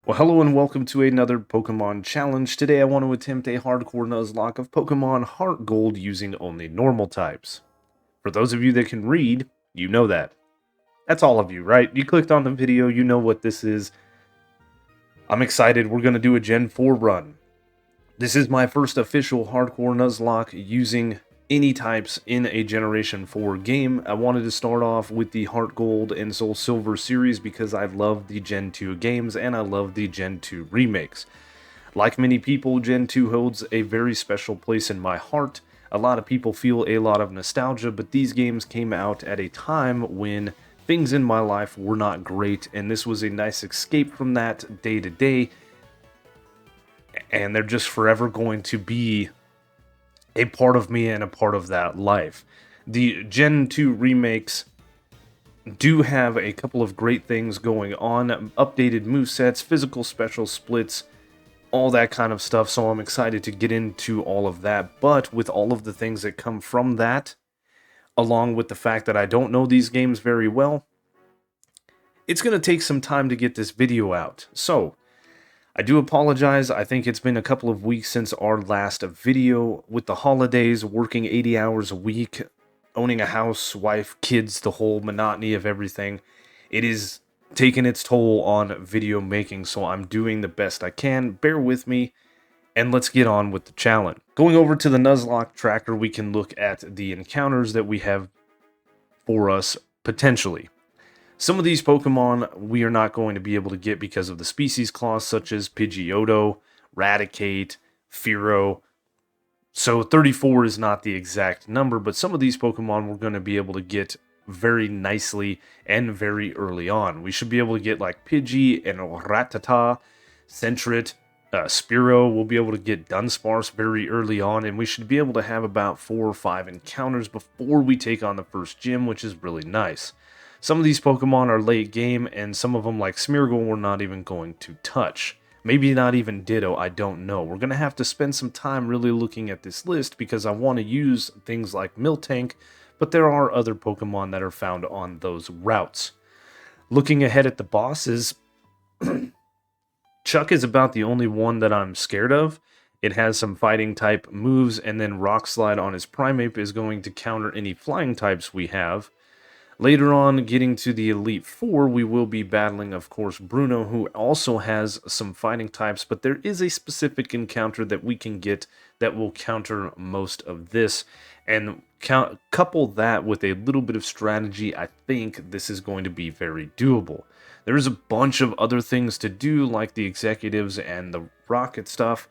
Well, hello and welcome to another Pokemon challenge. Today I want to attempt a hardcore Nuzlocke of Pokemon HeartGold using only normal types. For those of you that can read, you know that. That's all of you, right? You clicked on the video, you know what this is. I'm excited, we're going to do a Gen 4 run. This is my first official hardcore Nuzlocke using any types in a Generation 4 game. I wanted to start off with the HeartGold and Soul Silver series because I love the Gen 2 games and I love the Gen 2 remakes. Like many people, Gen 2 holds a very special place in my heart. A lot of people feel a lot of nostalgia, but these games came out at a time when things in my life were not great, and this was a nice escape from that day to day, and they're just forever going to be a part of me and a part of that life. The Gen 2 remakes do have a couple of great things going on, updated movesets, physical special splits, all that kind of stuff, so I'm excited to get into all of that. But with all of the things that come from that, along with the fact that I don't know these games very well, it's going to take some time to get this video out. So, I do apologize. I think it's been a couple of weeks since our last video. With the holidays, working 80 hours a week, owning a house, wife, kids, the whole monotony of everything, it is taking its toll on video making, so I'm doing the best I can. Bear with me, and let's get on with the challenge. Going over to the Nuzlocke tracker, we can look at the encounters that we have for us, potentially. Some of these Pokemon we are not going to be able to get because of the species clause, such as Pidgeotto, Raticate, Fearow. So 34 is not the exact number, but some of these Pokemon we're going to be able to get very nicely and very early on. We should be able to get like Pidgey and Rattata, Sentret, Spearow. We'll be able to get Dunsparce very early on, and we should be able to have about 4 or 5 encounters before we take on the first gym, which is really nice. Some of these Pokemon are late game, and some of them, like Smeargle, we're not even going to touch. Maybe not even Ditto, I don't know. We're going to have to spend some time really looking at this list because I want to use things like Miltank, but there are other Pokemon that are found on those routes. Looking ahead at the bosses, Chuck is about the only one that I'm scared of. It has some fighting type moves, and then Rock Slide on his Primeape is going to counter any flying types we have. Later on, getting to the Elite Four, we will be battling, of course, Bruno, who also has some fighting types, but there is a specific encounter that we can get that will counter most of this. And couple that with a little bit of strategy, I think this is going to be very doable. There is a bunch of other things to do, like the executives and the rocket stuff,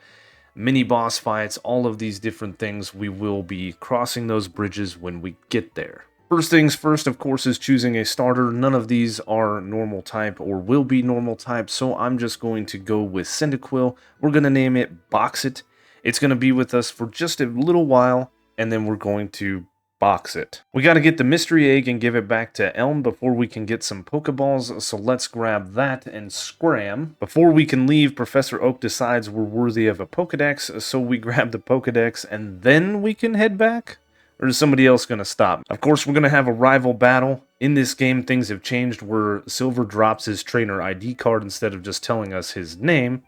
mini boss fights, all of these different things. We will be crossing those bridges when we get there. First things first, of course, is choosing a starter. None of these are normal type or will be normal type, so I'm just going to go with Cyndaquil. We're going to name it Box It. It's going to be with us for just a little while, and then we're going to box it. We got to get the mystery egg and give it back to Elm before we can get some Pokeballs, so let's grab that and scram. Before we can leave, Professor Oak decides we're worthy of a Pokedex, so we grab the Pokedex and then we can head back? Or is somebody else going to stop? Of course, we're going to have a rival battle. In this game, things have changed where Silver drops his trainer ID card instead of just telling us his name.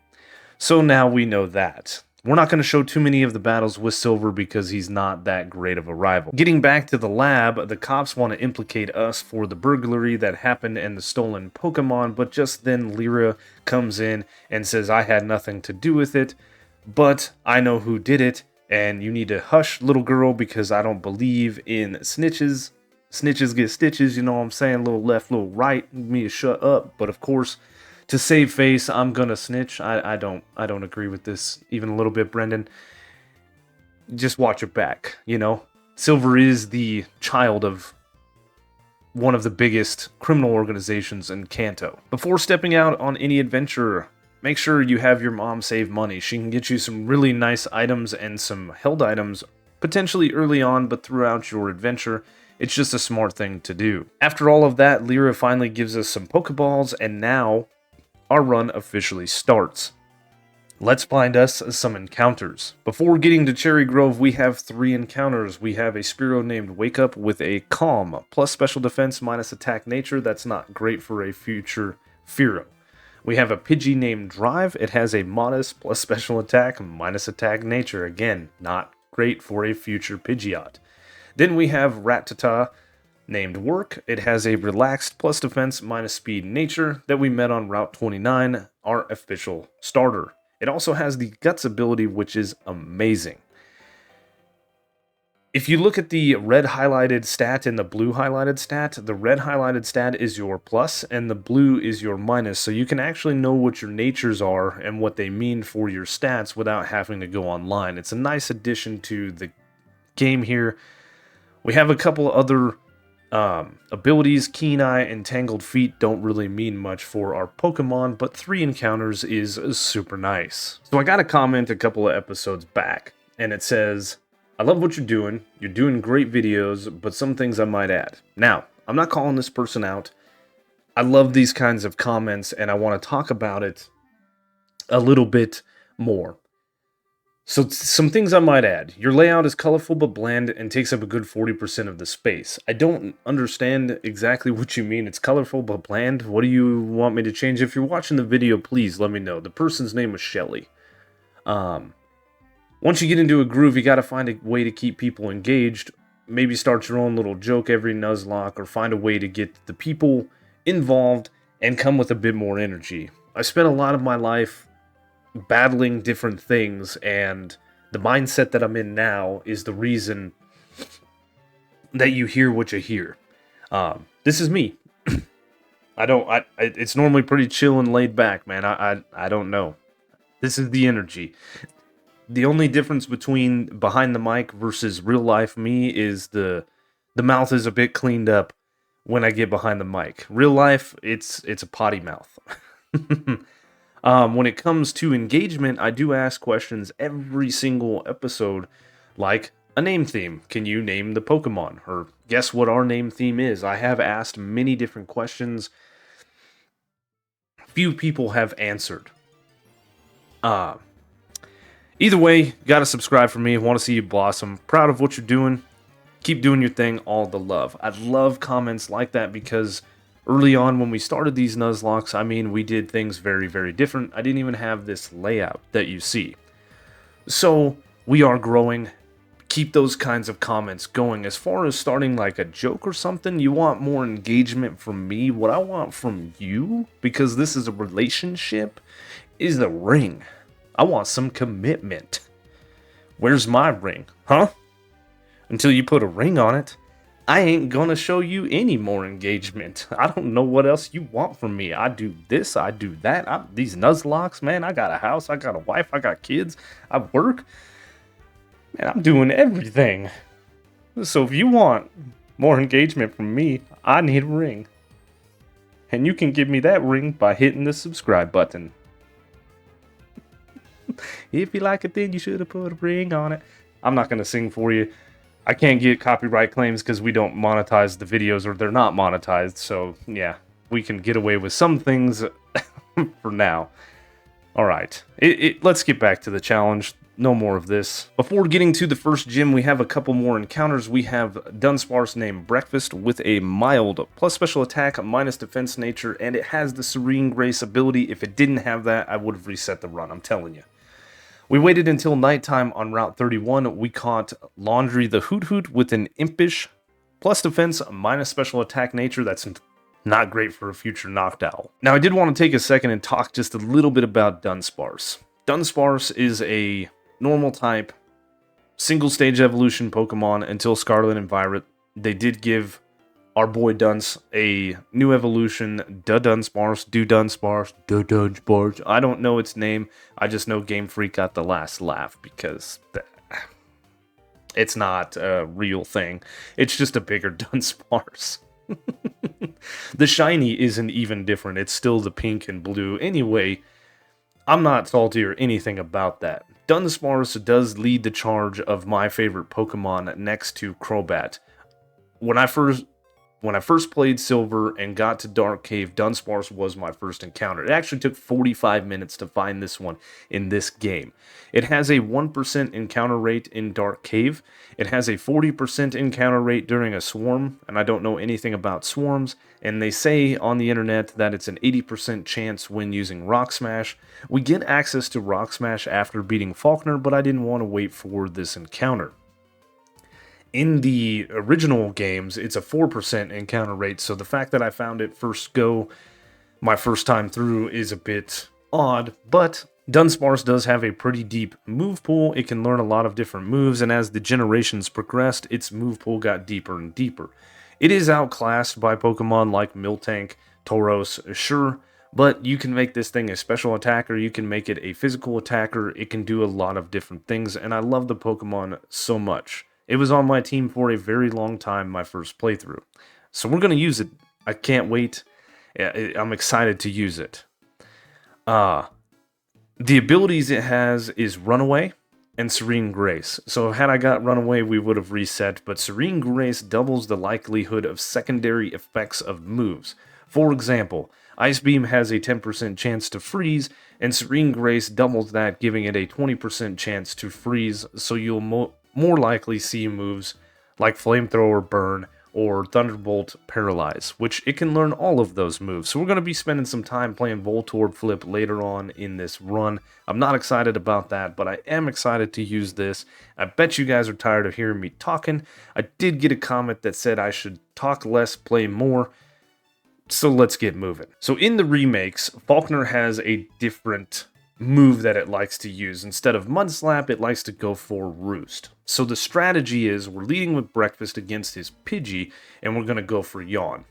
So now we know that. We're not going to show too many of the battles with Silver because he's not that great of a rival. Getting back to the lab, the cops want to implicate us for the burglary that happened and the stolen Pokemon, but just then Lyra comes in and says I had nothing to do with it, but I know who did it. And you need to hush, little girl, because I don't believe in snitches. Snitches get stitches, you know what I'm saying? Little left, little right. Me to shut up. But of course, to save face, I'm gonna snitch. I don't agree with this even a little bit, Brendan. Just watch your back, you know? Silver is the child of one of the biggest criminal organizations in Kanto. Before stepping out on any adventure, make sure you have your mom save money. She can get you some really nice items and some held items, potentially early on, but throughout your adventure. It's just a smart thing to do. After all of that, Lyra finally gives us some Pokeballs, and now our run officially starts. Let's find us some encounters. Before getting to Cherry Grove, we have 3 encounters. We have a Spearow named Wake Up with a Calm, plus special defense minus attack nature. That's not great for a future Fearow. We have a Pidgey named Drive. It has a modest plus special attack minus attack nature. Again, not great for a future Pidgeot. Then we have Rattata named Work. It has a relaxed plus defense minus speed nature that we met on Route 29, our official starter. It also has the Guts ability, which is amazing. If you look at the red highlighted stat and the blue highlighted stat, the red highlighted stat is your plus and the blue is your minus. So you can actually know what your natures are and what they mean for your stats without having to go online. It's a nice addition to the game here. We have a couple other abilities. Keen Eye and Tangled Feet don't really mean much for our Pokemon, but 3 encounters is super nice. So I got a comment a couple of episodes back, and it says, I love what you're doing. You're doing great videos, but some things I might add. Now, I'm not calling this person out. I love these kinds of comments, and I want to talk about it a little bit more. So some things I might add. Your layout is colorful but bland and takes up a good 40% of the space. I don't understand exactly what you mean. It's colorful but bland. What do you want me to change? If you're watching the video, please let me know. The person's name was Shelly. Once you get into a groove, you got to find a way to keep people engaged. Maybe start your own little joke every Nuzlocke, or find a way to get the people involved and come with a bit more energy. I spent a lot of my life battling different things, and the mindset that I'm in now is the reason that you hear what you hear. This is me. It's normally pretty chill and laid back, man. I don't know. This is the energy. The only difference between behind the mic versus real life me is the mouth is a bit cleaned up when I get behind the mic. Real life, it's a potty mouth. When it comes to engagement, I do ask questions every single episode, like a name theme. Can you name the Pokemon? Or guess what our name theme is? I have asked many different questions. Few people have answered. Either way, gotta subscribe for me. Want to see you blossom. Proud of what you're doing. Keep doing your thing. All the love. I love comments like that because early on when we started these Nuzlocks, I mean, we did things very, very different. I didn't even have this layout that you see. So we are growing. Keep those kinds of comments going. As far as starting like a joke or something, you want more engagement from me. What I want from you, because this is a relationship, is the ring. I want some commitment. Where's my ring? Huh? Until you put a ring on it, I ain't gonna show you any more engagement. I don't know what else you want from me. I do this, I do that. These Nuzlocks, man, I got a house, I got a wife, I got kids, I work. Man, I'm doing everything. So if you want more engagement from me, I need a ring. And you can give me that ring by hitting the subscribe button. If you like it, then you should have put a ring on it. I'm not going to sing for you. I can't get copyright claims because we don't monetize the videos, or they're not monetized. So, yeah, we can get away with some things for now. All right, let's get back to the challenge. No more of this. Before getting to the first gym, we have a couple more encounters. We have Dunsparce named Breakfast with a mild plus special attack, minus defense nature, and it has the Serene Grace ability. If it didn't have that, I would have reset the run, I'm telling you. We waited until nighttime on Route 31. We caught Laundry the Hoot Hoot with an impish plus defense, minus special attack nature. That's not great for a future Noctowl. Now, I did want to take a second and talk just a little bit about Dunsparce. Dunsparce is a normal type, single stage evolution Pokemon until Scarlet and Violet. They did give our boy Dunce a new evolution, Dunsparce. I don't know its name. I just know Game Freak got the last laugh because it's not a real thing. It's just a bigger Dunsparce. The shiny isn't even different. It's still the pink and blue. Anyway, I'm not salty or anything about that. Dunsparce does lead the charge of my favorite Pokemon next to Crobat. When I first when I first played Silver and got to Dark Cave, Dunsparce was my first encounter. It actually took 45 minutes to find this one in this game. It has a 1% encounter rate in Dark Cave. It has a 40% encounter rate during a swarm, and I don't know anything about swarms, and they say on the internet that it's an 80% chance when using Rock Smash. We get access to Rock Smash after beating Faulkner, but I didn't want to wait for this encounter. In the original games, it's a 4% encounter rate, so the fact that I found it first go, my first time through, is a bit odd, but Dunsparce does have a pretty deep move pool. It can learn a lot of different moves, and as the generations progressed, its move pool got deeper and deeper. It is outclassed by Pokemon like Miltank, Tauros, sure, but you can make this thing a special attacker, you can make it a physical attacker, it can do a lot of different things, and I love the Pokemon so much. It was on my team for a very long time, my first playthrough. So we're going to use it. I can't wait. I'm excited to use it. The abilities it has is Runaway and Serene Grace. So had I got Runaway, we would have reset, but Serene Grace doubles the likelihood of secondary effects of moves. For example, Ice Beam has a 10% chance to freeze, and Serene Grace doubles that, giving it a 20% chance to freeze, so you'll more likely see moves like Flamethrower Burn or Thunderbolt Paralyze, which it can learn all of those moves. So we're going to be spending some time playing Voltorb Flip later on in this run. I'm not excited about that, but I am excited to use this. I bet you guys are tired of hearing me talking. I did get a comment that said I should talk less, play more. So let's get moving. So in the remakes, Faulkner has a different move that it likes to use. Instead of Mud Slap, it likes to go for Roost. So the strategy is we're leading with Breakfast against his Pidgey, and we're going to go for Yawn.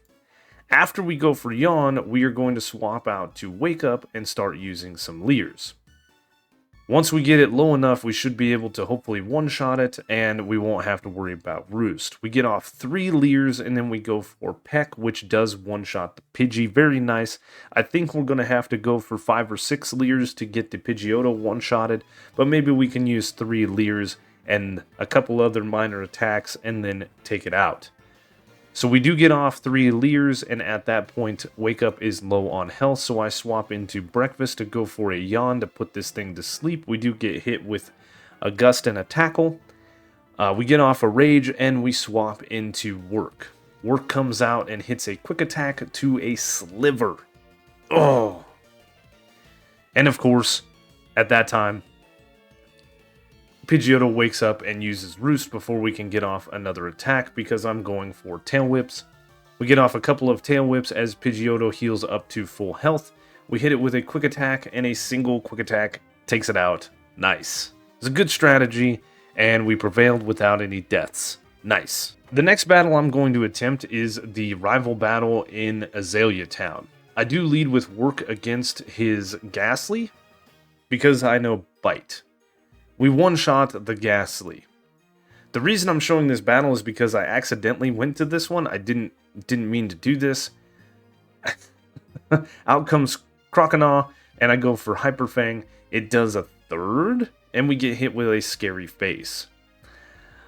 After we go for Yawn, we are going to swap out to Wake Up and start using some Leers. Once we get it low enough, we should be able to hopefully one-shot it, and we won't have to worry about Roost. We get off 3 Leers, and then we go for Peck, which does one-shot the Pidgey. Very nice. I think we're going to have to go for 5 or 6 Leers to get the Pidgeotto one-shotted, but maybe we can use 3 Leers and a couple other minor attacks, and then take it out. So we do get off 3 Leers, and at that point, Wake Up is low on health, so I swap into Breakfast to go for a Yawn to put this thing to sleep. We do get hit with a Gust and a Tackle. We get off a Rage, and we swap into Work. Work comes out and hits a Quick Attack to a Sliver. Oh! And of course, at that time, Pidgeotto wakes up and uses Roost before we can get off another attack because I'm going for Tail Whips. We get off a couple of Tail Whips as Pidgeotto heals up to full health. We hit it with a Quick Attack, and a single Quick Attack takes it out. Nice. It's a good strategy, and we prevailed without any deaths. Nice. The next battle I'm going to attempt is the rival battle in Azalea Town. I do lead with Work against his Ghastly because I know Bite. We one-shot the Ghastly. The reason I'm showing this battle is because I accidentally went to this one. I didn't mean to do this. Out comes Croconaw, and I go for Hyper Fang. It does a third, and we get hit with a Scary Face.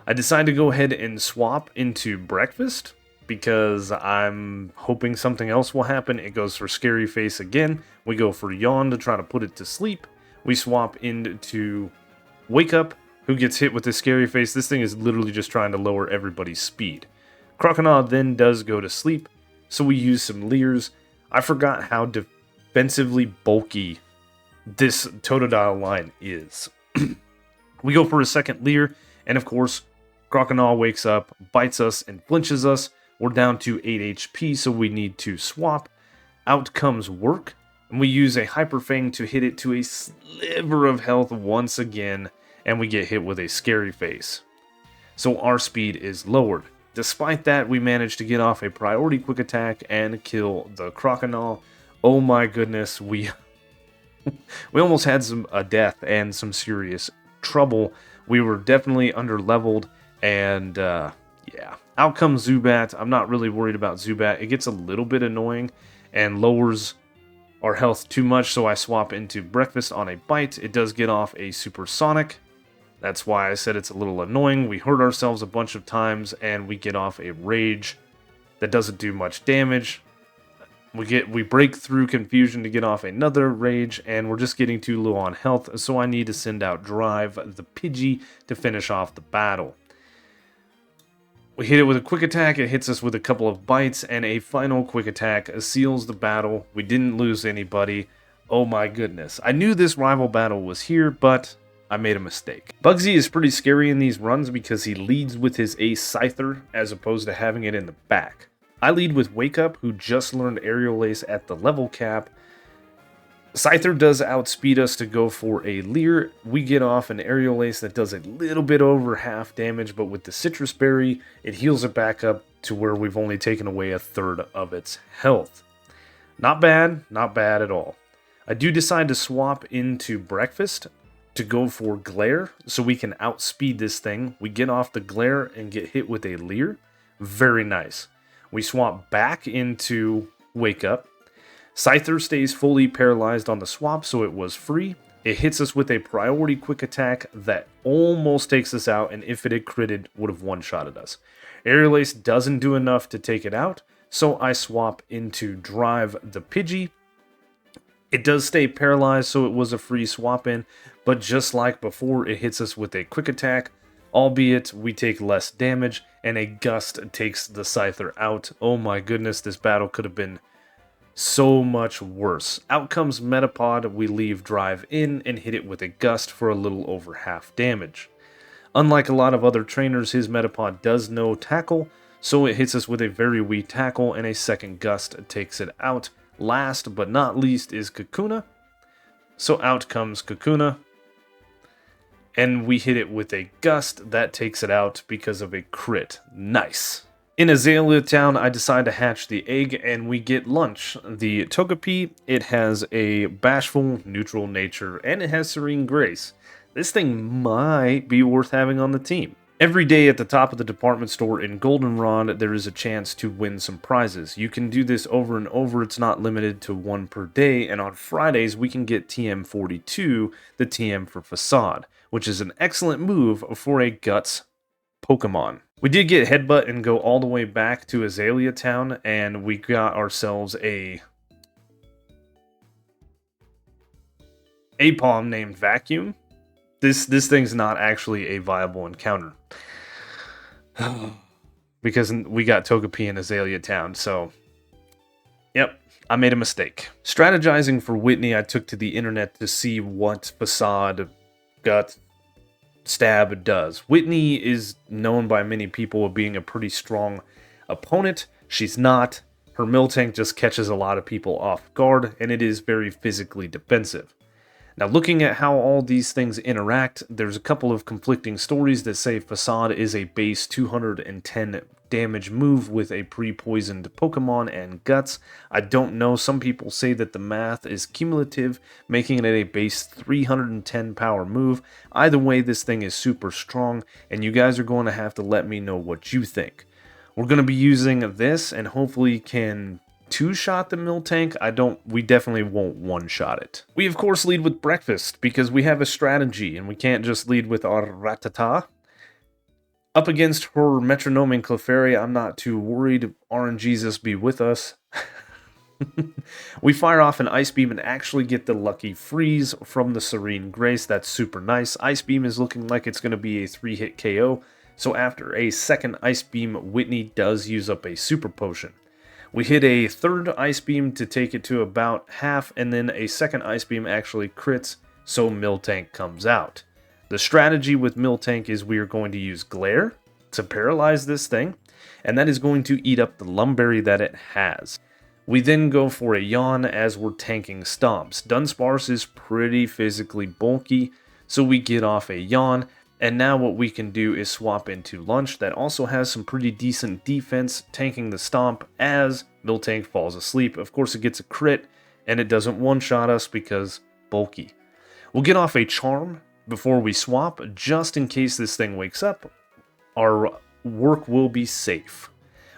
I decide to go ahead and swap into Breakfast because I'm hoping something else will happen. It goes for Scary Face again. We go for Yawn to try to put it to sleep. We swap into Wake Up, who gets hit with the Scary Face. This thing is literally just trying to lower everybody's speed. Croconaw then does go to sleep, so we use some Leers. I forgot how defensively bulky this Totodile line is. We go for a second Leer, and of course, Croconaw wakes up, bites us, and flinches us. We're down to 8 HP, so we need to swap. Out comes Work, and we use a Hyper Fang to hit it to a sliver of health once again, and we get hit with a Scary Face. So our speed is lowered. Despite that, we managed to get off a priority Quick Attack and kill the Croconaw. Oh my goodness, we almost had a death and some serious trouble. We were definitely under-leveled, and yeah. Out comes Zubat. I'm not really worried about Zubat. It gets a little bit annoying and lowers our health too much, so I swap into Breakfast on a Bite. It does get off a Supersonic. That's why I said it's a little annoying. We hurt ourselves a bunch of times, and we get off a Rage. that doesn't do much damage. We break through Confusion to get off another Rage, and we're just getting too low on health, so I need to send out Drive the Pidgey to finish off the battle. We hit it with a quick attack, it hits us with a couple of bites, and a final quick attack seals the battle. We didn't lose anybody. Oh my goodness. I knew this rival battle was here, but I made a mistake. Bugsy is pretty scary in these runs because he leads with his Ace Scyther as opposed to having it in the back. I lead with Wake Up, who just learned Aerial Ace at the level cap. Scyther does outspeed us to go for a Leer. We get off an Aerial Ace that does a little bit over half damage, but with the Citrus Berry, it heals it back up to where we've only taken away a third of its health. Not bad at all. I do decide to swap into Breakfast to go for Glare, so we can outspeed this thing. We get off the Glare and get hit with a Leer. Very nice. We swap back into Wake Up. Scyther stays fully paralyzed on the swap, so it was free. It hits us with a priority quick attack that almost takes us out, and if it had critted, would have one-shotted us. Aerial Ace doesn't do enough to take it out, so I swap into Drive the Pidgey. It does stay paralyzed, so it was a free swap in, but just like before, it hits us with a quick attack, albeit we take less damage, and a Gust takes the Scyther out. Oh my goodness, this battle could have been so much worse. Out comes Metapod, we leave Drive in and hit it with a Gust for a little over half damage. Unlike a lot of other trainers, his Metapod does no tackle, so it hits us with a very weak tackle, and a second Gust takes it out. Last but not least is Kakuna. So out comes Kakuna. And we hit it with a Gust. That takes it out because of a crit. Nice. In Azalea Town, I decide to hatch the egg, and we get lunch. The Togepi, it has a bashful, neutral nature, and it has Serene Grace. This thing might be worth having on the team. Every day at the top of the department store in Goldenrod, there is a chance to win some prizes. You can do this over and over, it's not limited to one per day, and on Fridays we can get TM42, the TM for Facade, which is an excellent move for a Guts Pokemon. We did get Headbutt and go all the way back to Azalea Town, and we got ourselves a Apom named Vacuum. This thing's not actually a viable encounter. Because we got Togepi in Azalea Town, so yep, I made a mistake. Strategizing for Whitney, I took to the internet to see what Facade, Gut, Stab does. Whitney is known by many people as being a pretty strong opponent. She's not. Her Miltank just catches a lot of people off guard, and it is very physically defensive. Now, looking at how all these things interact, there's a couple of conflicting stories that say Facade is a base 210 damage move with a pre-poisoned Pokemon and Guts. I don't know, some people say that the math is cumulative, making it a base 310 power move. Either way, this thing is super strong, and you guys are going to have to let me know what you think. We're going to be using this, and hopefully can two-shot the Miltank. We definitely won't one-shot it. We of course lead with Breakfast because we have a strategy and we can't just lead with our Rattata. Up against her Metronome and Clefairy, I'm not too worried. RNGesus be with us. We fire off an Ice Beam and actually get the lucky freeze from the Serene Grace. That's super nice. Ice Beam is looking like it's going to be a 3-hit KO. So after a second Ice Beam, Whitney does use up a Super Potion. We hit a third Ice Beam to take it to about half, and then a second Ice Beam actually crits, so Miltank comes out. The strategy with Miltank is we are going to use Glare to paralyze this thing, and that is going to eat up the Lumberry that it has. We then go for a Yawn as we're tanking Stomps. Dunsparce is pretty physically bulky, so we get off a Yawn, and now what we can do is swap into Lunch that also has some pretty decent defense, tanking the Stomp as Miltank falls asleep. Of course it gets a crit, and it doesn't one-shot us because bulky. We'll get off a Charm before we swap, just in case this thing wakes up. Our Work will be safe.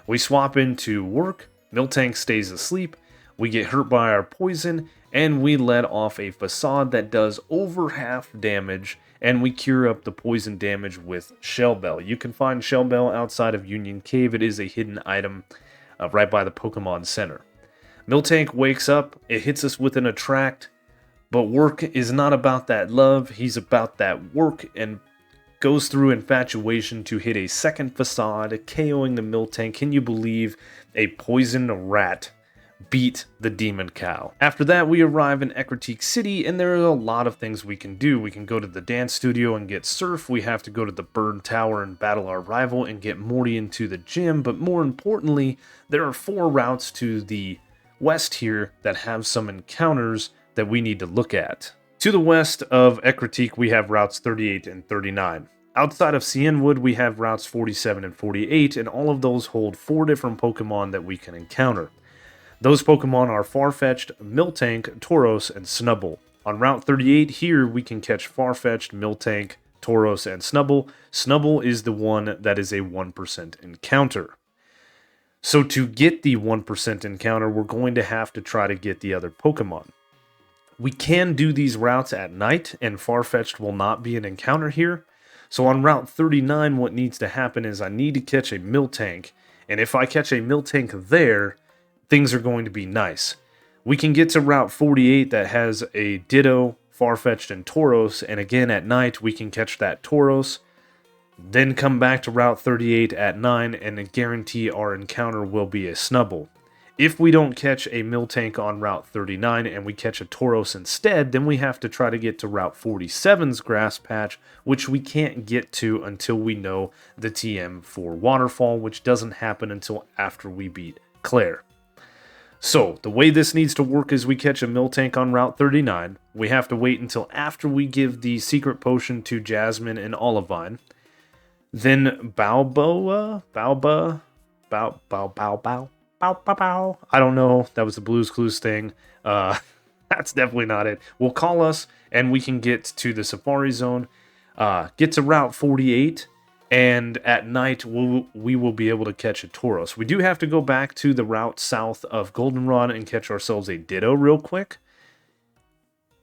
We swap into Work, Miltank stays asleep, we get hurt by our poison, and we let off a Facade that does over half damage, and we cure up the poison damage with Shell Bell. You can find Shell Bell outside of Union Cave. It is a hidden item. right by the Pokemon Center. Miltank wakes up, it hits us with an attract, but Work is not about that love, he's about that work, and goes through Infatuation to hit a second facade, KOing the Miltank. Can you believe a poison rat beat the Demon Cow? After that, we arrive in Ecruteak City, and there are a lot of things we can do. We can go to the dance studio and get Surf. We have to go to the Bird Tower and battle our rival and get Morty into the gym. But more importantly, there are 4 routes to the west here that have some encounters that we need to look at. To the west of Ecruteak, we have routes 38 and 39. Outside of Cienwood, we have routes 47 and 48, and all of those hold 4 different Pokemon that we can encounter. Those Pokemon are Farfetch'd, Miltank, Tauros, and Snubbull. On Route 38 here, we can catch Farfetch'd, Miltank, Tauros, and Snubbull. Snubbull is the one that is a 1% encounter. So to get the 1% encounter, we're going to have to try to get the other Pokemon. We can do these routes at night, and Farfetch'd will not be an encounter here. So on Route 39, what needs to happen is I need to catch a Miltank, and if I catch a Miltank there, things are going to be nice. We can get to Route 48 that has a Ditto, Farfetch'd, and Tauros, and again at night we can catch that Tauros, then come back to Route 38 at 9 and guarantee our encounter will be a Snubbull. If we don't catch a Miltank on Route 39 and we catch a Tauros instead, then we have to try to get to Route 47's grass patch, which we can't get to until we know the TM for Waterfall, which doesn't happen until after we beat Claire. So, the way this needs to work is we catch a Miltank on Route 39. We have to wait until after we give the secret potion to Jasmine and Olivine. Then Balboa? I don't know. That was the Blue's Clues thing. That's definitely not it. Will call us, and we can get to the Safari Zone, get to Route 48, and at night we will be able to catch a Tauros. We do have to go back to the route south of Goldenrod and catch ourselves a Ditto real quick.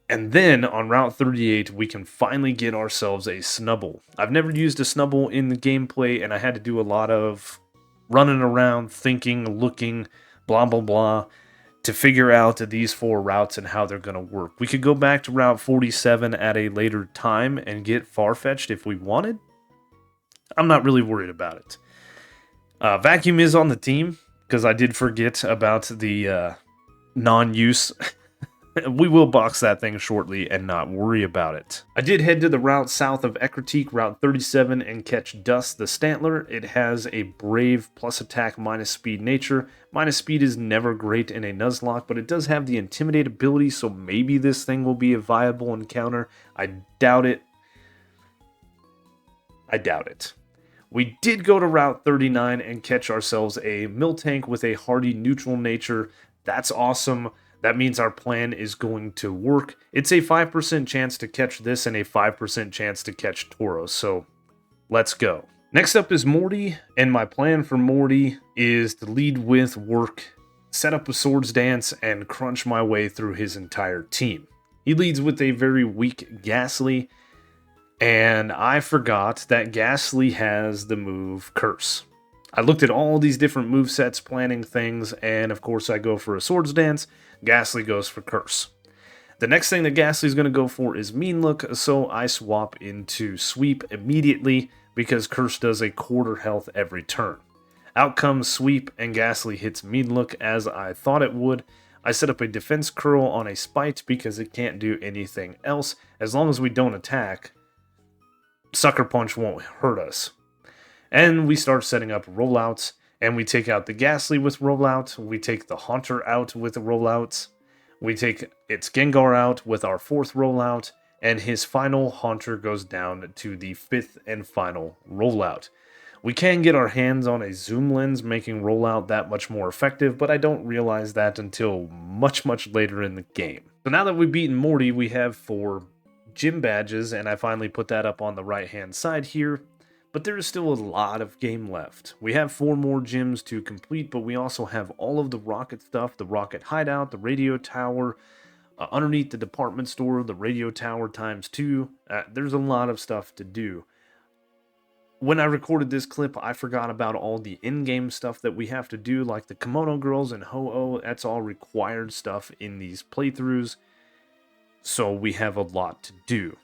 And then on Route 38, we can finally get ourselves a Snubbull. I've never used a Snubbull in the gameplay, and I had to do a lot of running around, thinking, looking, blah, blah, blah, to figure out these 4 routes and how they're going to work. We could go back to Route 47 at a later time and get Farfetch'd if we wanted. I'm not really worried about it. Vacuum is on the team, because I did forget about the non-use. We will box that thing shortly and not worry about it. I did head to the route south of Ecruteak, Route 37, and catch Dust the Stantler. It has a Brave plus attack minus speed nature. Minus speed is never great in a Nuzlocke, but it does have the Intimidate ability, so maybe this thing will be a viable encounter. I doubt it. We did go to Route 39 and catch ourselves a Miltank with a hardy neutral nature. That's awesome. That means our plan is going to work. It's a 5% chance to catch this and a 5% chance to catch Tauros, so let's go. Next up is Morty, and my plan for Morty is to lead with Work, set up a Swords Dance, and crunch my way through his entire team. He leads with a very weak Ghastly, and I forgot that Ghastly has the move Curse. I looked at all these different movesets, planning things, and of course I go for a Swords Dance. Ghastly goes for Curse. The next thing that Ghastly's going to go for is Mean Look, so I swap into Sweep immediately because Curse does a quarter health every turn. Out comes Sweep, and Ghastly hits Mean Look as I thought it would. I set up a Defense Curl on a Spite because it can't do anything else. As long as we don't attack, Sucker Punch won't hurt us. And we start setting up rollouts, and we take out the Ghastly with rollout, we take the Haunter out with rollouts, we take its Gengar out with our 4th rollout, and his final Haunter goes down to the 5th and final rollout. We can get our hands on a zoom lens, making rollout that much more effective, but I don't realize that until much later in the game. So now that we've beaten Morty, we have 4 gym badges, and I finally put that up on the right hand side here. But there is still a lot of game left. We have 4 more gyms to complete, but we also have all of the rocket stuff, the rocket hideout, the radio tower, underneath the department store, the radio tower ×2. There's a lot of stuff to do. When I recorded this clip, I forgot about all the in-game stuff that we have to do, like the Kimono Girls and Ho-Oh. That's all required stuff in these playthroughs, so we have a lot to do.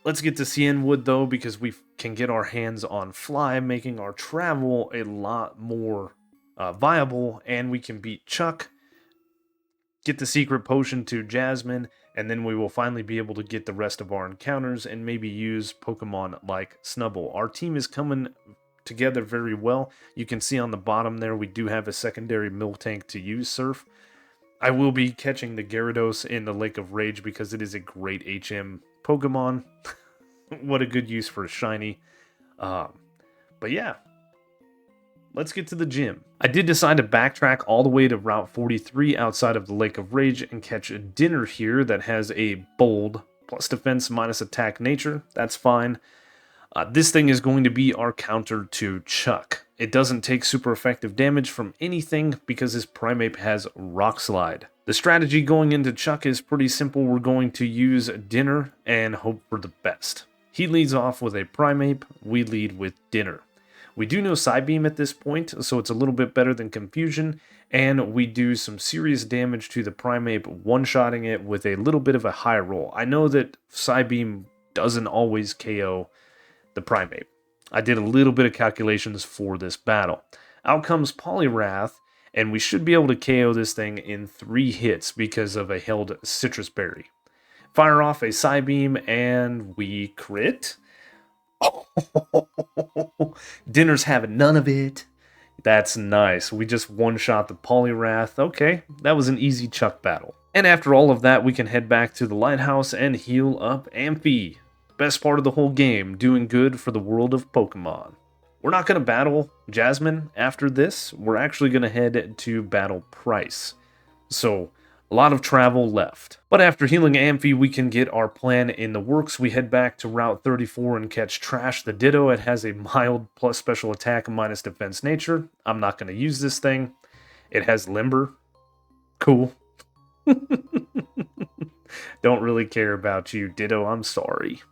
Let's get to Cienwood, though, because we can get our hands on Fly, making our travel a lot more viable, and we can beat Chuck, get the secret potion to Jasmine, and then we will finally be able to get the rest of our encounters and maybe use Pokemon like Snubbull. Our team is coming together very well. You can see on the bottom there we do have a secondary milk tank to use Surf. I will be catching the Gyarados in the Lake of Rage because it is a great HM Pokemon. What a good use for a shiny. But yeah, let's get to the gym. I did decide to backtrack all the way to Route 43 outside of the Lake of Rage and catch a dinner here that has a bold plus defense minus attack nature. That's fine. This thing is going to be our counter to Chuck. It doesn't take super effective damage from anything because his Primeape has Rock Slide. The strategy going into Chuck is pretty simple. We're going to use Dinner and hope for the best. He leads off with a Primeape, we lead with Dinner. We do know Psybeam at this point, so it's a little bit better than Confusion, and we do some serious damage to the Primeape, one-shotting it with a little bit of a high roll. I know that Psybeam doesn't always KO the Primeape. I did a little bit of calculations for this battle. Out comes Poliwrath, and we should be able to KO this thing in 3 hits because of a held Citrus Berry. Fire off a Psybeam, and we crit. Dinner's having none of it. That's nice. We just one-shot the Poliwrath. Okay, that was an easy Chuck battle. And after all of that, we can head back to the lighthouse and heal up Amphi. Best part of the whole game, doing good for the world of Pokemon. We're not going to battle Jasmine after this. We're actually going to head to battle Price. So, a lot of travel left. But after healing Amphi, we can get our plan in the works. We head back to Route 34 and catch Trash the Ditto. It has a mild plus special attack minus defense nature. I'm not going to use this thing. It has Limber. Cool. Don't really care about you, Ditto. I'm sorry.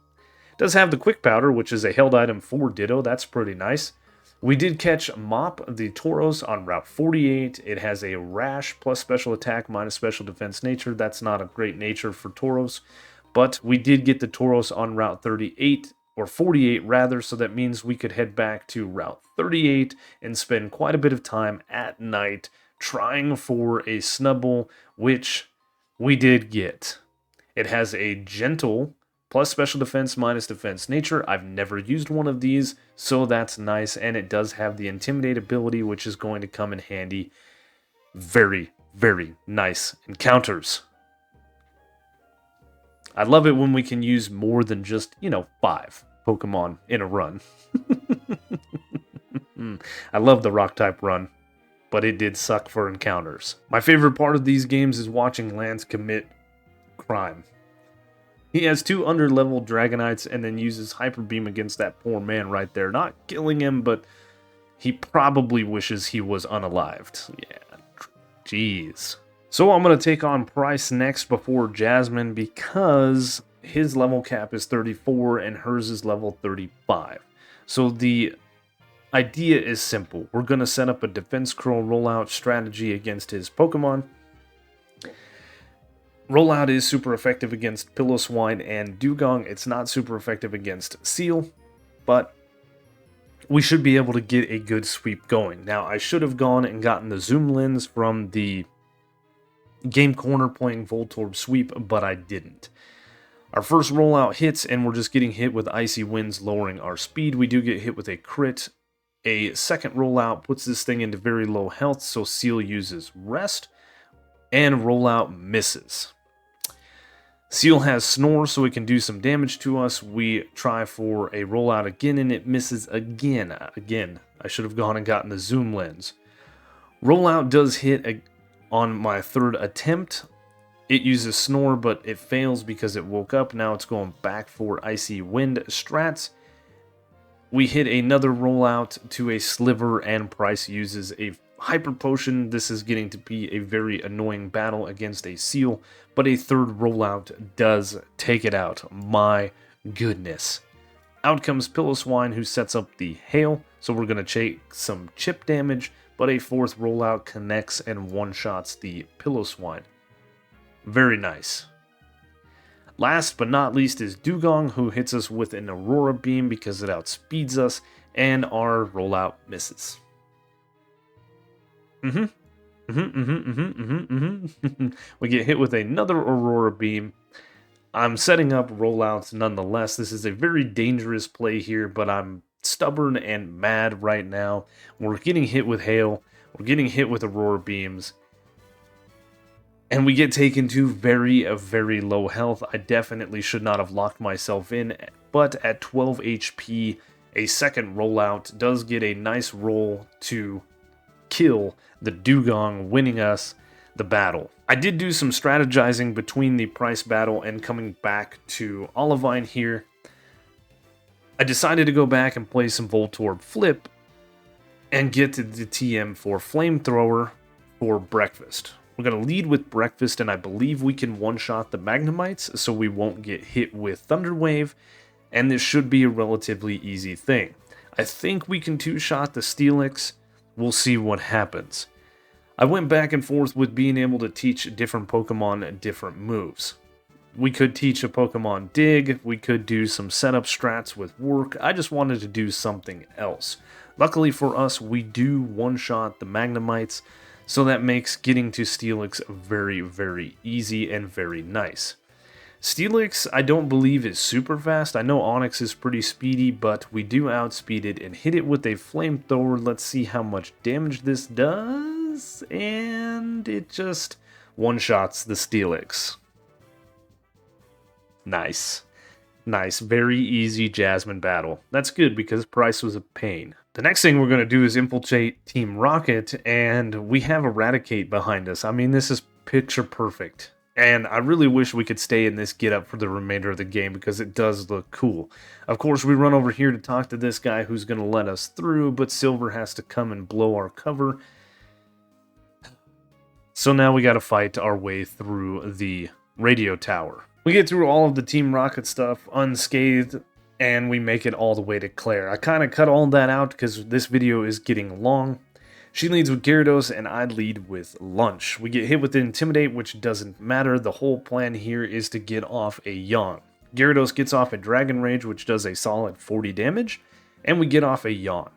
It does have the Quick Powder, which is a held item for Ditto. That's pretty nice. We did catch Mop the Tauros on Route 48. It has a Rash plus special attack minus special defense nature. That's not a great nature for Tauros. But we did get the Tauros on Route 38, or 48 rather, so that means we could head back to Route 38 and spend quite a bit of time at night trying for a Snubbull, which we did get. It has a Gentle plus special defense minus defense nature. I've never used one of these, so that's nice. And it does have the Intimidate ability, which is going to come in handy. Very, very nice encounters. I love it when we can use more than just, 5 Pokemon in a run. I love the Rock-type run, but it did suck for encounters. My favorite part of these games is watching Lance commit crime. He has 2 underleveled Dragonites and then uses Hyper Beam against that poor man right there. Not killing him, but he probably wishes he was unalived. Yeah, jeez. So I'm going to take on Price next before Jasmine because his level cap is 34 and hers is level 35. So the idea is simple. We're going to set up a Defense Curl rollout strategy against his Pokemon. Rollout is super effective against Piloswine and Dugong. It's not super effective against Seal, but we should be able to get a good sweep going. Now, I should have gone and gotten the Zoom Lens from the Game Corner playing Voltorb sweep, but I didn't. Our first rollout hits, and we're just getting hit with Icy Winds, lowering our speed. We do get hit with a crit. A second rollout puts this thing into very low health, so Seal uses Rest, and rollout misses. Seal has Snore, so it can do some damage to us. We try for a rollout again, and it misses again. I should have gone and gotten the Zoom Lens. Rollout does hit on my third attempt. It uses Snore, but it fails because it woke up. Now it's going back for Icy Wind strats. We hit another rollout to a Sliver, and Price uses a Hyper Potion. This is getting to be a very annoying battle against a Seal, but a third rollout does take it out. My goodness. Out comes Piloswine, who sets up the hail, so we're going to take some chip damage, but a 4th rollout connects and one-shots the Piloswine. Very nice. Last but not least is Dugong, who hits us with an Aurora Beam because it outspeeds us, and our rollout misses. We get hit with another Aurora Beam. I'm setting up rollouts nonetheless. This is a very dangerous play here, but I'm stubborn and mad right now. We're getting hit with hail. We're getting hit with Aurora Beams. And we get taken to very low health. I definitely should not have locked myself in, but at 12 HP, a second rollout does get a nice roll to kill the Dugong, winning us the battle. I did do some strategizing between the price battle and coming back to Olivine here. I decided to go back and play some Voltorb Flip and get to the TM for Flamethrower for breakfast. We're going to lead with breakfast, and I believe we can one-shot the Magnemites, so we won't get hit with Thunder Wave, and this should be a relatively easy thing. I think we can two-shot the Steelix. We'll see what happens. I went back and forth with being able to teach different Pokemon different moves. We could teach a Pokemon Dig, we could do some setup strats with Work. I just wanted to do something else. Luckily for us, we do one-shot the Magnemites, so that makes getting to Steelix very easy and very nice. Steelix, I don't believe is super fast. I know Onix is pretty speedy, but we do outspeed it and hit it with a Flamethrower. Let's see how much damage this does. And it just one-shots the Steelix. Nice. Nice. Very easy Jasmine battle. That's good because Price was a pain. The next thing we're going to do is infiltrate Team Rocket, and we have Eradicate behind us. I mean, this is picture perfect. And I really wish we could stay in this getup for the remainder of the game because it does look cool. Of course, we run over here to talk to this guy who's going to let us through, but Silver has to come and blow our cover. So now we got to fight our way through the radio tower. We get through all of the Team Rocket stuff unscathed, and we make it all the way to Claire. I kind of cut all that out because this video is getting long. She leads with Gyarados, and I lead with Lunch. We get hit with Intimidate, which doesn't matter. The whole plan here is to get off a Yawn. Gyarados gets off a Dragon Rage, which does a solid 40 damage, and we get off a Yawn.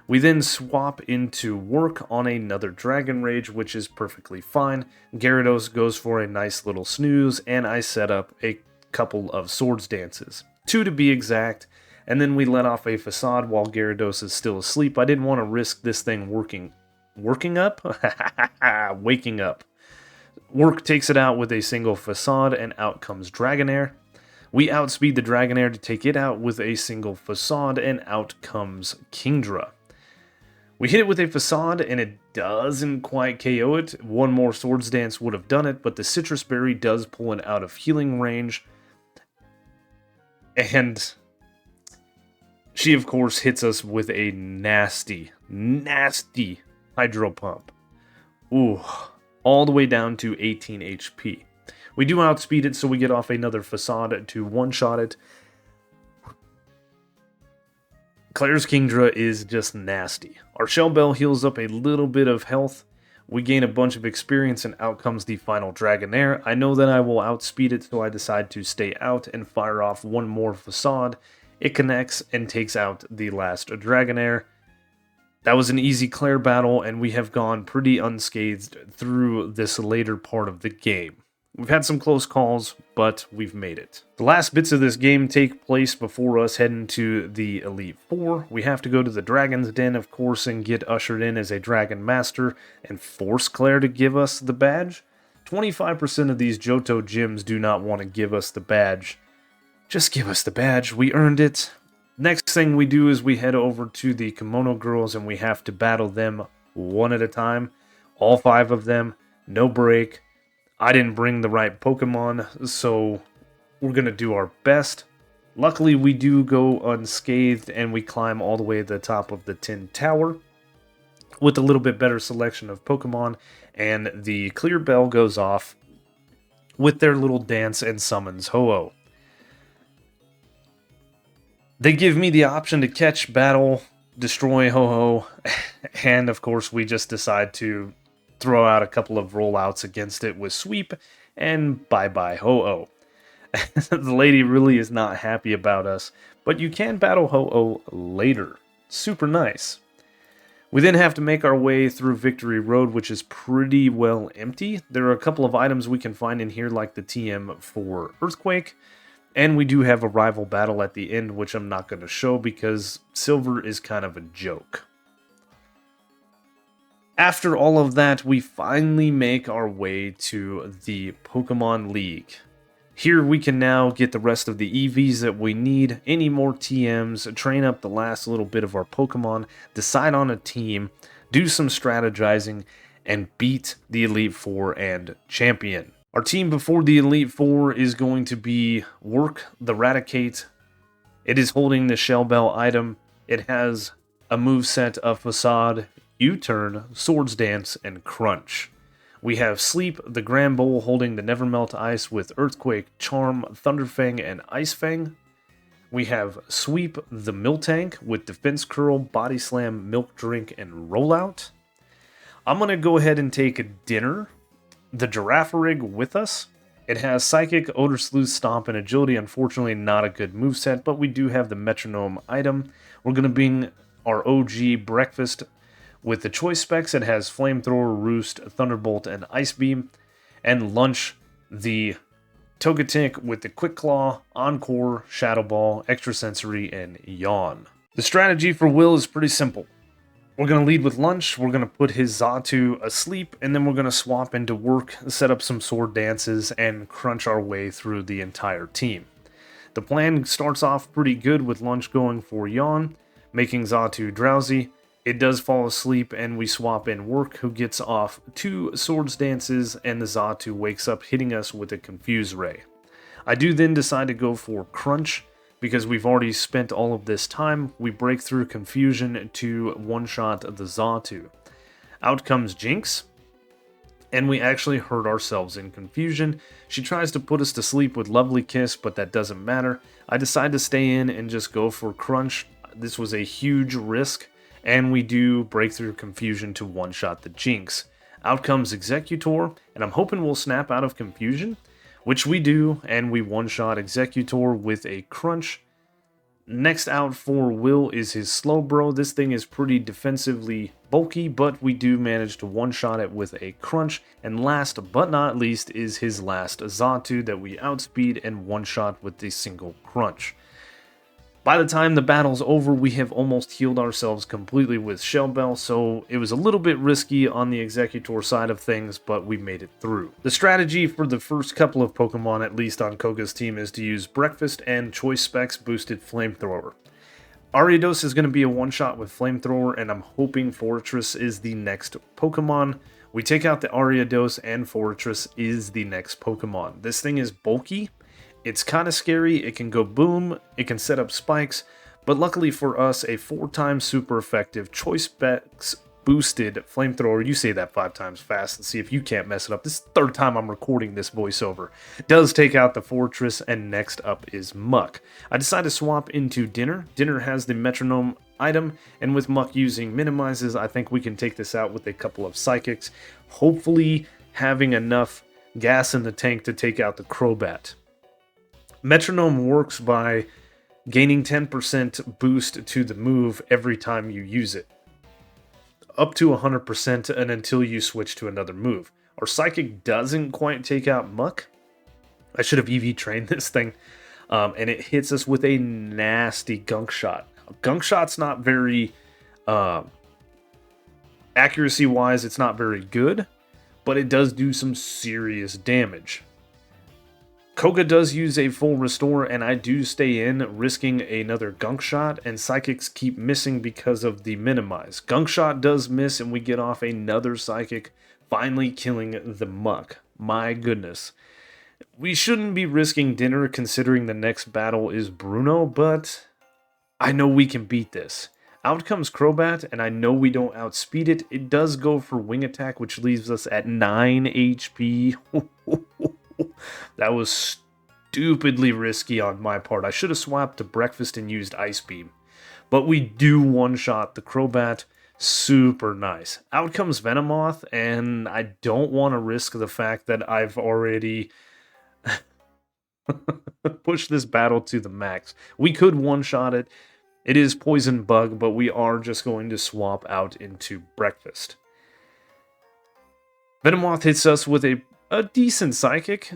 We then swap into Work on another Dragon Rage, which is perfectly fine. Gyarados goes for a nice little snooze, and I set up a couple of Swords Dances. 2 to be exact, and then we let off a Facade while Gyarados is still asleep. I didn't want to risk this thing waking up. Work takes it out with a single Facade, and out comes Dragonair. We outspeed the Dragonair to take it out with a single Facade, and out comes Kingdra. We hit it with a Facade, and it doesn't quite KO it. One more Swords Dance would have done it, but the Citrus Berry does pull it out of healing range. And she, of course, hits us with a nasty Hydro Pump. Ooh, all the way down to 18 HP. We do outspeed it, so we get off another Facade to one-shot it. Claire's Kingdra is just nasty. Our Shell Bell heals up a little bit of health. We gain a bunch of experience, and out comes the final Dragonair. I know that I will outspeed it, so I decide to stay out and fire off one more Facade. It connects and takes out the last Dragonair. That was an easy Claire battle, and we have gone pretty unscathed through this later part of the game. We've had some close calls, but we've made it. The last bits of this game take place before us heading to the Elite Four. We have to go to the Dragon's Den, of course, and get ushered in as a Dragon Master and force Claire to give us the badge. 25% of these Johto gyms do not want to give us the badge. Just give us the badge. We earned it. Next thing we do is we head over to the Kimono Girls, and we have to battle them one at a time. All 5 of them. No break. I didn't bring the right Pokemon, so we're going to do our best. Luckily, we do go unscathed, and we climb all the way to the top of the Tin Tower with a little bit better selection of Pokemon, and the clear bell goes off with their little dance and summons Ho-Oh. They give me the option to catch, battle, destroy Ho-Oh, and of course we just decide to throw out a couple of rollouts against it with sweep, and bye-bye Ho-Oh. The lady really is not happy about us, but you can battle Ho-Oh later. Super nice. We then have to make our way through Victory Road, which is pretty well empty. There are a couple of items we can find in here, like the TM for Earthquake, and we do have a rival battle at the end, which I'm not going to show because silver is kind of a joke. After all of that, we finally make our way to the Pokemon League. Here we can now get the rest of the EVs that we need, any more TMs, train up the last little bit of our Pokemon, decide on a team, do some strategizing, and beat the Elite Four and Champion. Our team before the Elite Four is going to be Work the Raticate. It is holding the Shell Bell item. It has a moveset of Facade, U-Turn, Swords Dance, and Crunch. We have Sleep, the Grand Bowl holding the Nevermelt Ice with Earthquake, Charm, Thunderfang, and Ice Fang. We have Sweep, the Miltank with Defense Curl, Body Slam, Milk Drink, and Rollout. I'm going to go ahead and take Dinner, the Girafarig, with us. It has Psychic, Odor Sleuth, Stomp, and Agility. Unfortunately, not a good moveset, but we do have the Metronome item. We're going to bring our OG Breakfast. With the choice specs, it has Flamethrower, Roost, Thunderbolt, and Ice Beam. And Lunch, the Togetic with the Quick Claw, Encore, Shadow Ball, Extrasensory, and Yawn. The strategy for Will is pretty simple. We're going to lead with Lunch, we're going to put his Xatu asleep, and then we're going to swap into Work, set up some Sword Dances, and crunch our way through the entire team. The plan starts off pretty good with Lunch going for Yawn, making Xatu drowsy. It does fall asleep, and we swap in Work, who gets off 2 Swords Dances, and the Xatu wakes up, hitting us with a Confuse Ray. I do then decide to go for Crunch, because we've already spent all of this time. We break through Confusion to one-shot the Xatu. Out comes Jinx, and we actually hurt ourselves in Confusion. She tries to put us to sleep with Lovely Kiss, but that doesn't matter. I decide to stay in and just go for Crunch. This was a huge risk. And we do break through Confusion to one-shot the Jinx. Out comes Executor, and I'm hoping we'll snap out of Confusion, which we do, and we one-shot Executor with a Crunch. Next out for Will is his Slowbro. This thing is pretty defensively bulky, but we do manage to one-shot it with a Crunch. And last but not least is his last Xatu that we outspeed and one-shot with a single Crunch. By the time the battle's over, we have almost healed ourselves completely with Shell Bell, so it was a little bit risky on the Executor side of things, but we made it through. The strategy for the first couple of Pokemon, at least on Koga's team, is to use Breakfast and Choice Specs boosted Flamethrower. Ariados is going to be a one-shot with Flamethrower, and I'm hoping Fortress is the next Pokemon. We take out the Ariados, and Fortress is the next Pokemon. This thing is bulky. It's kind of scary, it can go boom, it can set up spikes, but luckily for us, a 4-time super effective Choice Specs boosted Flamethrower, you say that 5 times fast and see if you can't mess it up. This is the 3rd time I'm recording this voiceover. Does take out the Fortress, and next up is Muck. I decide to swap into Dinner. Dinner has the Metronome item, and with Muck using Minimizes, I think we can take this out with a couple of Psychics, hopefully having enough gas in the tank to take out the Crobat. Metronome works by gaining 10% boost to the move every time you use it. Up to 100% and until you switch to another move. Our Psychic doesn't quite take out Muck. I should have EV trained this thing. And it hits us with a nasty Gunk Shot. Gunk Shot's not very... accuracy-wise, it's not very good. But it does do some serious damage. Koga does use a full restore, and I do stay in, risking another Gunk Shot, and Psychics keep missing because of the Minimize. Gunk Shot does miss, and we get off another Psychic, finally killing the Muck. My goodness. We shouldn't be risking Dinner considering the next battle is Bruno, but I know we can beat this. Out comes Crobat, and I know we don't outspeed it. It does go for Wing Attack, which leaves us at 9 HP. That was stupidly risky on my part. I should have swapped to Breakfast and used Ice Beam. But we do one-shot the Crobat. Super nice. Out comes Venomoth, and I don't want to risk the fact that I've already pushed this battle to the max. We could one-shot it. It is Poison Bug, but we are just going to swap out into Breakfast. Venomoth hits us with a decent Psychic.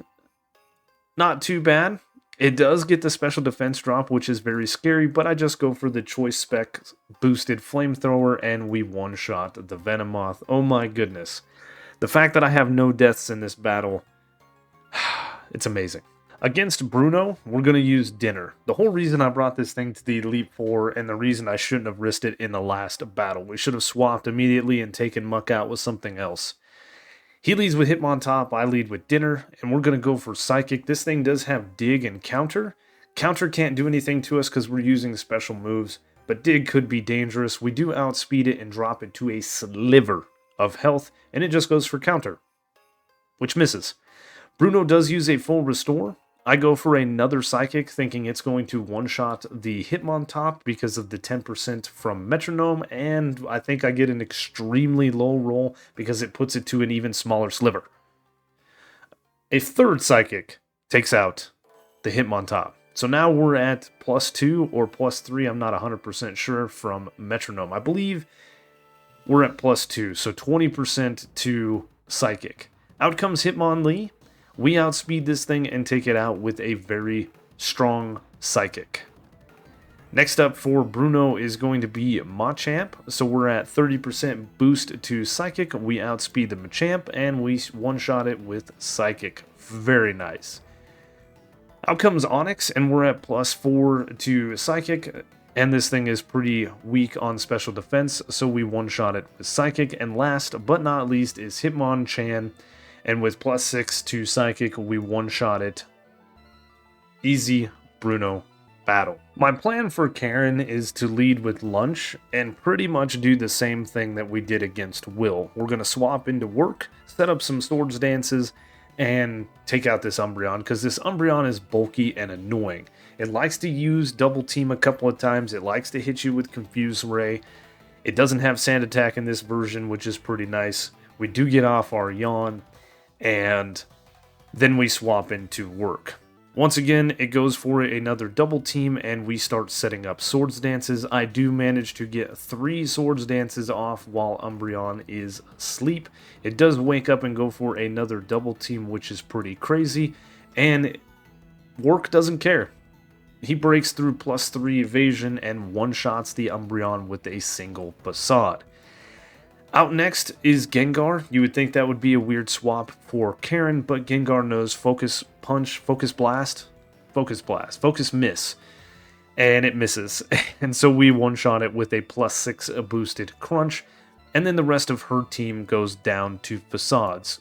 Not too bad. It does get the special defense drop, which is very scary, but I just go for the choice spec boosted flamethrower, and we one-shot the Venomoth. Oh my goodness. The fact that I have no deaths in this battle, it's amazing. Against Bruno, we're going to use Dinner. The whole reason I brought this thing to the Elite Four, and the reason I shouldn't have risked it in the last battle. We should have swapped immediately and taken Muck out with something else. He leads with Hitmontop, I lead with Dinner, and we're going to go for Psychic. This thing does have Dig and Counter. Counter can't do anything to us because we're using special moves, but Dig could be dangerous. We do outspeed it and drop it to a sliver of health, and it just goes for Counter, which misses. Bruno does use a full Restore. I go for another Psychic, thinking it's going to one-shot the Hitmontop because of the 10% from Metronome, and I think I get an extremely low roll because it puts it to an even smaller sliver. A third Psychic takes out the Hitmontop. So now we're at +2 or +3, I'm not 100% sure, from Metronome. I believe we're at +2, so 20% to Psychic. Out comes Hitmonlee. We outspeed this thing and take it out with a very strong Psychic. Next up for Bruno is going to be Machamp. So we're at 30% boost to Psychic. We outspeed the Machamp and we one-shot it with Psychic. Very nice. Out comes Onix and we're at +4 to Psychic. And this thing is pretty weak on special defense, so we one-shot it with Psychic. And last but not least is Hitmonchan. And with +6 to Psychic, we one-shot it. Easy Bruno battle. My plan for Karen is to lead with Lunch and pretty much do the same thing that we did against Will. We're going to swap into Work, set up some Swords Dances, and take out this Umbreon, because this Umbreon is bulky and annoying. It likes to use Double Team a couple of times. It likes to hit you with Confuse Ray. It doesn't have Sand Attack in this version, which is pretty nice. We do get off our Yawn. And then we swap into Work. Once again, it goes for another double team, and we start setting up Swords Dances. I do manage to get 3 Swords Dances off while Umbreon is asleep. It does wake up and go for another double team, which is pretty crazy, and Work doesn't care. He breaks through +3 evasion and one-shots the Umbreon with a single Facade. Out next is Gengar. You would think that would be a weird swap for Karen, but Gengar knows Focus Punch, Focus Blast, Focus Miss, and it misses. And so we one-shot it with a +6 boosted Crunch, and then the rest of her team goes down to Facades.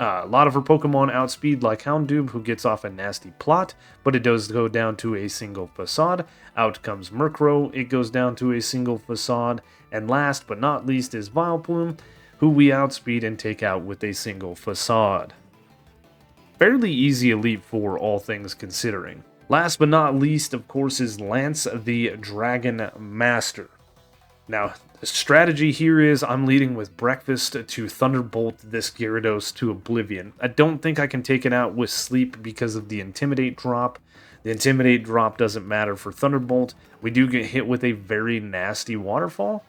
A lot of her Pokemon outspeed, like Houndoom, who gets off a nasty Plot, but it does go down to a single Facade. Out comes Murkrow, it goes down to a single Facade. And last but not least is Vileplume, who we outspeed and take out with a single Facade. Fairly easy Elite Four, all things considering. Last but not least, of course, is Lance the Dragon Master. Now, the strategy here is I'm leading with Breakfast to Thunderbolt this Gyarados to Oblivion. I don't think I can take it out with Sleep because of the Intimidate drop. The Intimidate drop doesn't matter for Thunderbolt. We do get hit with a very nasty Waterfall,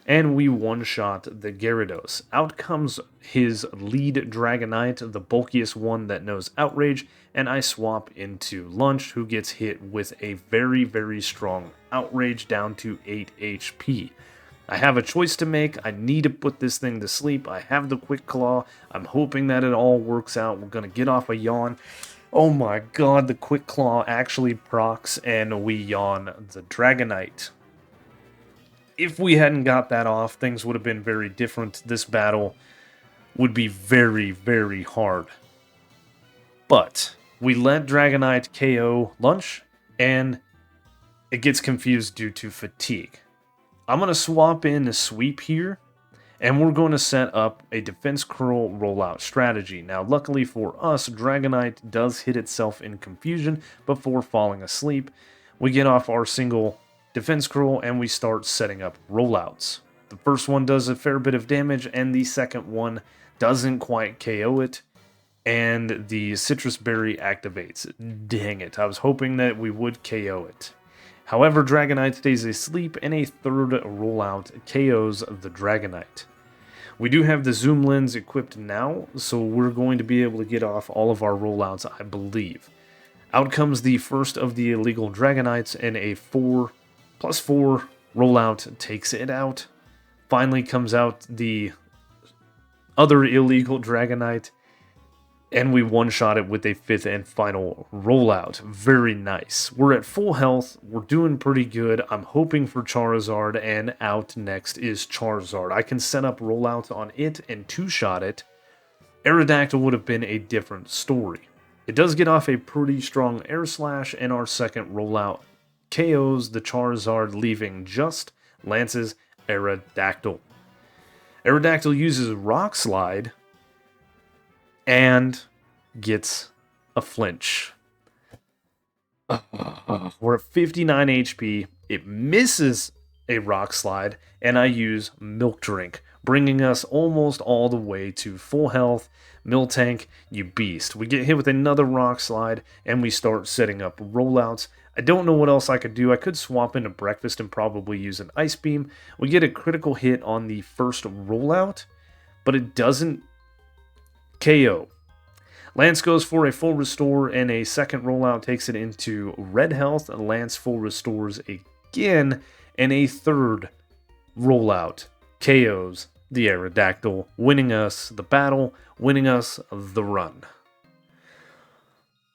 and we one-shot the Gyarados. Out comes his lead Dragonite, the bulkiest one that knows Outrage, and I swap into Lunch, who gets hit with a very, very strong Outrage down to 8 HP. I have a choice to make. I need to put this thing to sleep. I have the Quick Claw. I'm hoping that it all works out. We're going to get off a Yawn. Oh my god, the Quick Claw actually procs, and we Yawn the Dragonite. If we hadn't got that off, things would have been very different. This battle would be very, very hard. But we let Dragonite KO Lunch, and it gets confused due to fatigue. I'm going to swap in a Sweep here, And we're going to set up a defense curl rollout strategy. Now, luckily for us, Dragonite does hit itself in confusion before falling asleep. We get off our single defense curl and we start setting up rollouts. The first one does a fair bit of damage, and the second one doesn't quite KO it, and the citrus berry activates. Dang it, I was hoping that we would KO it. However, Dragonite stays asleep, and a third rollout KOs the Dragonite. We do have the zoom lens equipped now, so we're going to be able to get off all of our rollouts, I believe. Out comes the first of the illegal Dragonites, and a 4+4 rollout takes it out. Finally comes out the other illegal Dragonite, and we one-shot it with a 5th and final rollout. Very nice. We're at full health. We're doing pretty good. I'm hoping for Charizard, and out next is Charizard. I can set up rollouts on it and two-shot it. Aerodactyl would have been a different story. It does get off a pretty strong Air Slash, and our second rollout KOs the Charizard, leaving just Lance's Aerodactyl. Aerodactyl uses Rock Slide and gets a flinch. We're at 59 HP. It misses a Rock Slide, and I use Milk Drink, bringing us almost all the way to full health. Miltank, you beast. We get hit with another Rock Slide, and we start setting up rollouts. I don't know what else I could do. I could swap into Breakfast and probably use an Ice Beam. We get a critical hit on the first rollout, but it doesn't KO. Lance goes for a full restore, and a second rollout takes it into red health. Lance full restores again, and a third rollout KOs the Aerodactyl, winning us the battle, winning us the run.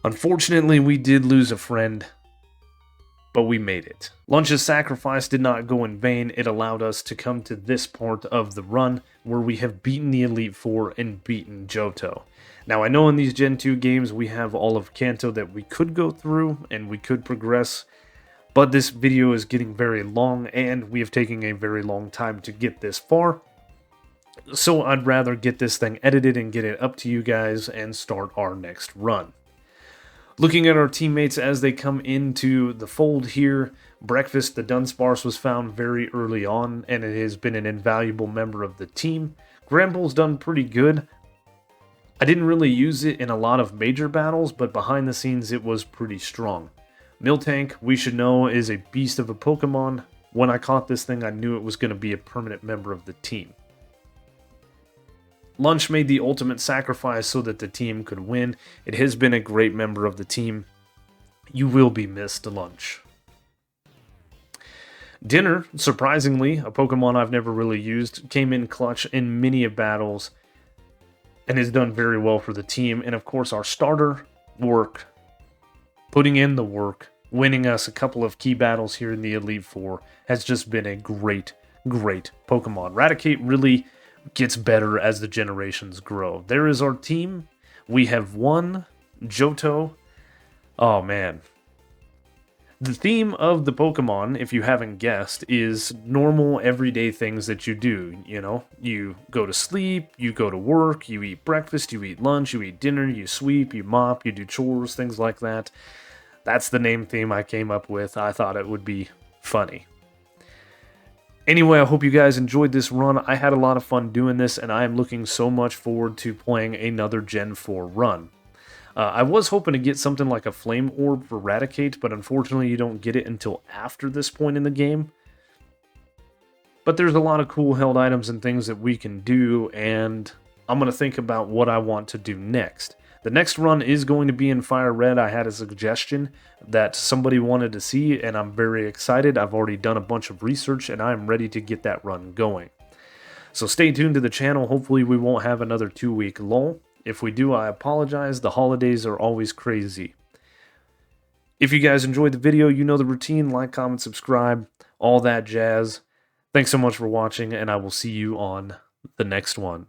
Unfortunately, we did lose a friend, but we made it. Lunch's sacrifice did not go in vain. It allowed us to come to this part of the run where we have beaten the Elite Four and beaten Johto. Now, I know in these Gen 2 games we have all of Kanto that we could go through and we could progress, but this video is getting very long and we have taken a very long time to get this far. So I'd rather get this thing edited and get it up to you guys and start our next run. Looking at our teammates as they come into the fold here, Breakfast the Dunsparce was found very early on, and it has been an invaluable member of the team. Granbull's done pretty good. I didn't really use it in a lot of major battles, but behind the scenes it was pretty strong. Miltank, we should know, is a beast of a Pokemon. When I caught this thing, I knew it was going to be a permanent member of the team. Lunch made the ultimate sacrifice so that the team could win. It has been a great member of the team. You will be missed, Lunch. Dinner, surprisingly, a Pokemon I've never really used, came in clutch in many of battles and has done very well for the team. And of course, our starter, Work, putting in the work, winning us a couple of key battles here in the Elite Four, has just been a great, great Pokemon. Raticate really gets better as the generations grow. There is our team. We have won Johto. Oh, man. The theme of the Pokemon, if you haven't guessed, is normal everyday things that you do. You know, you go to sleep, you go to work, you eat breakfast, you eat lunch, you eat dinner, you sweep, you mop, you do chores, things like that. That's the name theme I came up with. I thought it would be funny. Anyway, I hope you guys enjoyed this run. I had a lot of fun doing this, and I am looking so much forward to playing another Gen 4 run. I was hoping to get something like a Flame Orb for Raticate, but unfortunately you don't get it until after this point in the game. But there's a lot of cool held items and things that we can do, and I'm going to think about what I want to do next. The next run is going to be in Fire Red. I had a suggestion that somebody wanted to see, and I'm very excited. I've already done a bunch of research, and I'm ready to get that run going. So stay tuned to the channel. Hopefully we won't have another 2-week lull. If we do, I apologize. The holidays are always crazy. If you guys enjoyed the video, you know the routine. Like, comment, subscribe, all that jazz. Thanks so much for watching, and I will see you on the next one.